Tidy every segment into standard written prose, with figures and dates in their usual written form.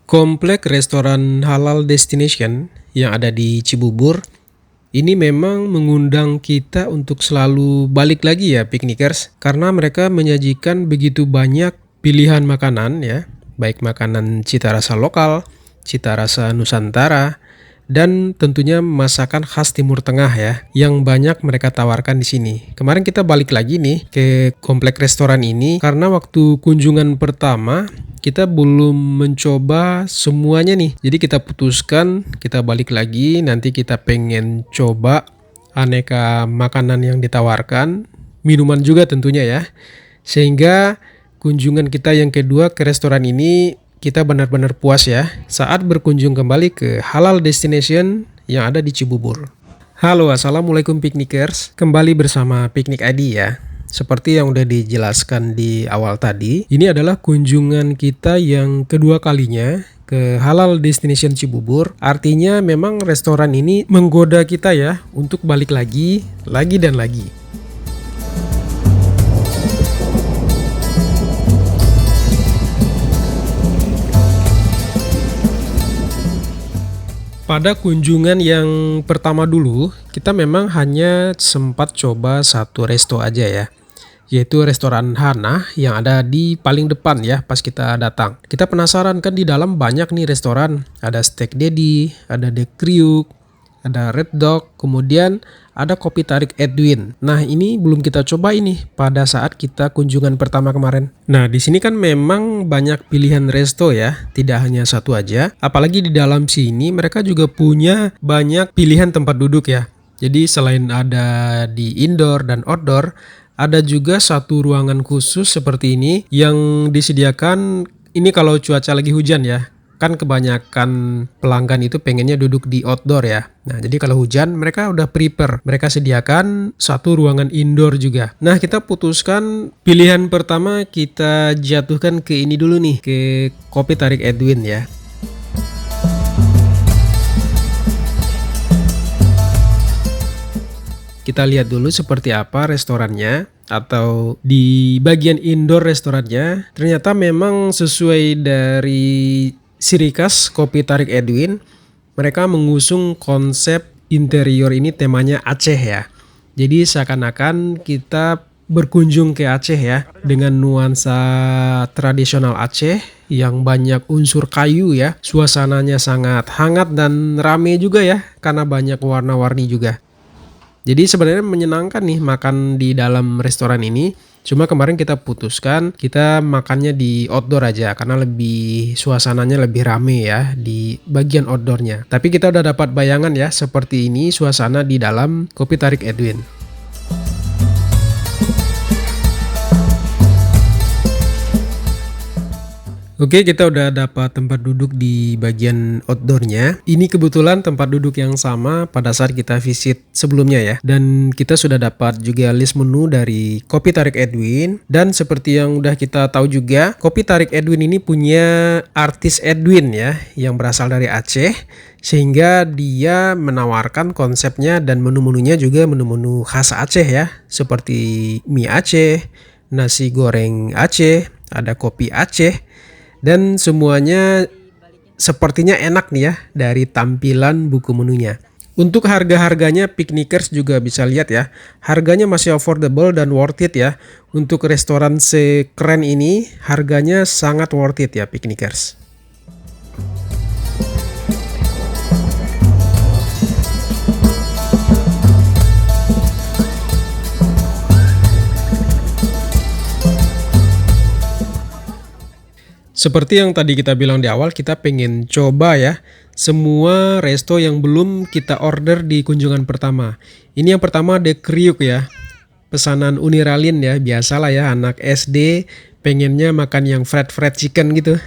Komplek restoran Halal Destination yang ada di Cibubur ini memang mengundang kita untuk selalu balik lagi ya piknikers, karena mereka menyajikan begitu banyak pilihan makanan ya, baik makanan cita rasa lokal, cita rasa Nusantara, dan tentunya masakan khas Timur Tengah ya, yang banyak mereka tawarkan di sini. Kemarin kita balik lagi nih ke komplek restoran ini karena waktu kunjungan pertama kita belum mencoba semuanya nih. Jadi kita putuskan kita balik lagi, nanti kita pengen coba aneka makanan yang ditawarkan, minuman juga tentunya ya. Sehingga kunjungan kita yang kedua ke restoran ini kita benar-benar puas ya saat berkunjung kembali ke Halal Destination yang ada di Cibubur. Halo, assalamualaikum piknikers. Kembali bersama Piknik Adi ya. Seperti yang udah dijelaskan di awal tadi, ini adalah kunjungan kita yang kedua kalinya ke Halal Destination Cibubur. Artinya memang restoran ini menggoda kita ya untuk balik lagi dan lagi. Pada kunjungan yang pertama dulu, kita memang hanya sempat coba satu resto aja ya, yaitu restoran Hana yang ada di paling depan ya pas kita datang. Kita penasaran kan di dalam banyak nih restoran, ada Steak Daddy, ada The Kriuk, ada Red Dog, kemudian ada Kopi Tarik Edwin. Nah ini belum kita coba ini pada saat kita kunjungan pertama kemarin. Nah di sini kan memang banyak pilihan resto ya, tidak hanya satu aja. Apalagi di dalam sini mereka juga punya banyak pilihan tempat duduk ya. Jadi selain ada di indoor dan outdoor, ada juga satu ruangan khusus seperti ini yang disediakan ini kalau cuaca lagi hujan ya. Kan kebanyakan pelanggan itu pengennya duduk di outdoor ya. Nah jadi kalau hujan mereka udah prepare. Mereka sediakan satu ruangan indoor juga. Nah kita putuskan pilihan pertama kita jatuhkan ke ini dulu nih. Ke Kopi Tarik Edwin ya. Kita lihat dulu seperti apa restorannya, atau di bagian indoor restorannya. Ternyata memang sesuai dari ciri khas Kopi Tarik Edwin, mereka mengusung konsep interior ini temanya Aceh ya. Jadi seakan-akan kita berkunjung ke Aceh ya, dengan nuansa tradisional Aceh yang banyak unsur kayu ya. Suasananya sangat hangat dan rame juga ya, karena banyak warna-warni juga. Jadi sebenarnya menyenangkan nih makan di dalam restoran ini. Cuma kemarin kita putuskan kita makannya di outdoor aja karena lebih suasananya lebih rame ya di bagian outdoornya. Tapi kita udah dapat bayangan ya seperti ini suasana di dalam Kopi Tarik Edwin. Oke, kita udah dapat tempat duduk di bagian outdoornya. Ini kebetulan tempat duduk yang sama pada saat kita visit sebelumnya ya. Dan kita sudah dapat juga list menu dari Kopi Tarik Edwin. Dan seperti yang udah kita tahu juga, Kopi Tarik Edwin ini punya artis Edwin ya, yang berasal dari Aceh. Sehingga dia menawarkan konsepnya dan menu-menunya juga menu-menu khas Aceh ya. Seperti mie Aceh, nasi goreng Aceh, ada kopi Aceh. Dan semuanya sepertinya enak nih ya dari tampilan buku menunya. Untuk harga-harganya piknikers juga bisa lihat ya. Harganya masih affordable dan worth it ya. Untuk restoran sekeren ini harganya sangat worth it ya piknikers. Seperti yang tadi kita bilang di awal, kita pengen coba ya semua resto yang belum kita order di kunjungan pertama. Ini yang pertama The Kriuk ya, pesanan Uniralin ya, biasalah ya anak SD pengennya makan yang fried chicken gitu.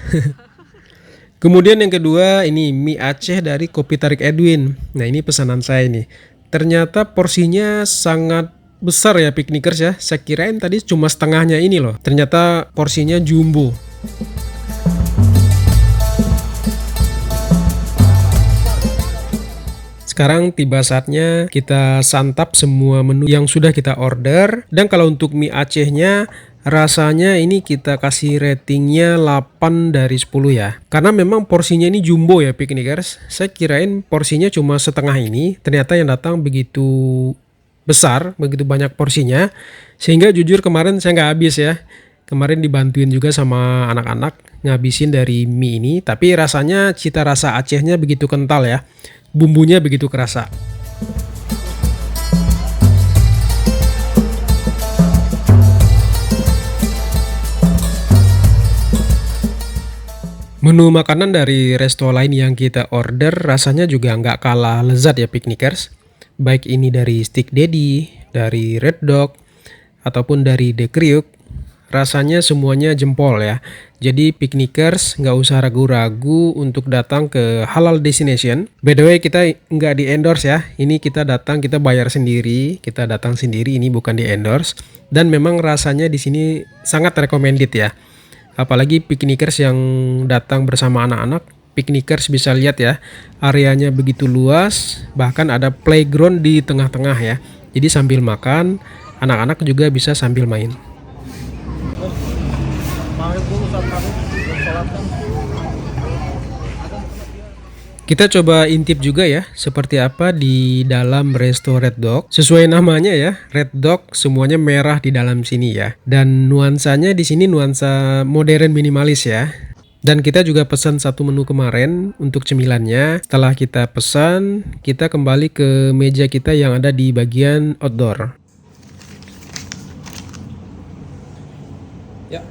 Kemudian yang kedua ini mie Aceh dari Kopi Tarik Edwin. Nah ini pesanan saya nih. Ternyata porsinya sangat besar ya piknikers ya. Saya kirain tadi cuma setengahnya ini loh. Ternyata porsinya jumbo. Sekarang tiba saatnya kita santap semua menu yang sudah kita order. Dan kalau untuk mie Acehnya Rasanya ini kita kasih ratingnya 8 dari 10 ya. Karena memang porsinya ini jumbo ya piknikers. Saya kirain porsinya cuma setengah ini, ternyata yang datang begitu besar, begitu banyak porsinya. Sehingga jujur kemarin saya nggak habis ya. Kemarin dibantuin juga sama anak-anak ngabisin dari mie ini. Tapi rasanya cita rasa Acehnya begitu kental ya. Bumbunya begitu kerasa. Menu makanan dari resto lain yang kita order rasanya juga nggak kalah lezat ya piknikers. Baik ini dari Stick Daddy, dari Red Dog, ataupun dari The Kriuk. Rasanya semuanya jempol ya. Jadi piknikers nggak usah ragu-ragu untuk datang ke Halal Destination. By the way kita nggak di endorse ya. Ini kita datang, kita bayar sendiri, kita datang sendiri, ini bukan di endorse. Dan memang rasanya di sini sangat recommended ya. Apalagi piknikers yang datang bersama anak-anak, piknikers bisa lihat ya, areanya begitu luas, bahkan ada playground di tengah-tengah ya. Jadi sambil makan, anak-anak juga bisa sambil main. Kita coba intip juga ya, seperti apa di dalam resto Red Dog. Sesuai namanya ya, Red Dog semuanya merah di dalam sini ya. Dan nuansanya di sini nuansa modern minimalis ya. Dan kita juga pesan satu menu kemarin untuk cemilannya. Setelah kita pesan, kita kembali ke meja kita yang ada di bagian outdoor. Ya.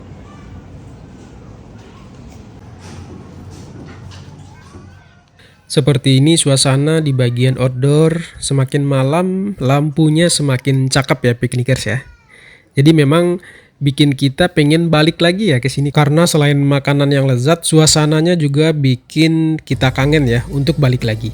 Seperti ini suasana di bagian outdoor, semakin malam lampunya semakin cakep ya piknikers ya. Jadi memang bikin kita pengen balik lagi ya ke sini karena selain makanan yang lezat, suasananya juga bikin kita kangen ya untuk balik lagi.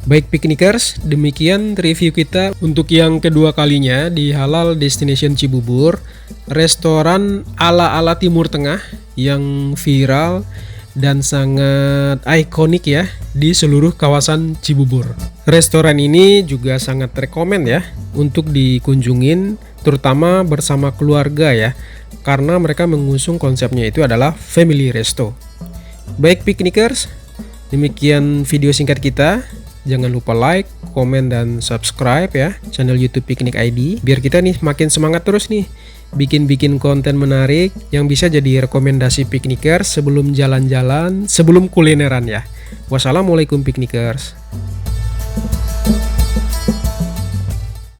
Baik piknikers, demikian review kita untuk yang kedua kalinya di Halal Destination Cibubur, restoran ala-ala Timur Tengah yang viral dan sangat ikonik ya di seluruh kawasan Cibubur. Restoran ini juga sangat rekomen ya untuk dikunjungin, terutama bersama keluarga ya, karena mereka mengusung konsepnya itu adalah family resto. Baik piknikers, demikian video singkat kita. Jangan lupa like, komen, dan subscribe ya channel YouTube Piknik ID biar kita nih makin semangat terus nih bikin konten menarik yang bisa jadi rekomendasi piknikers sebelum jalan-jalan, sebelum kulineran ya. Wassalamualaikum piknikers.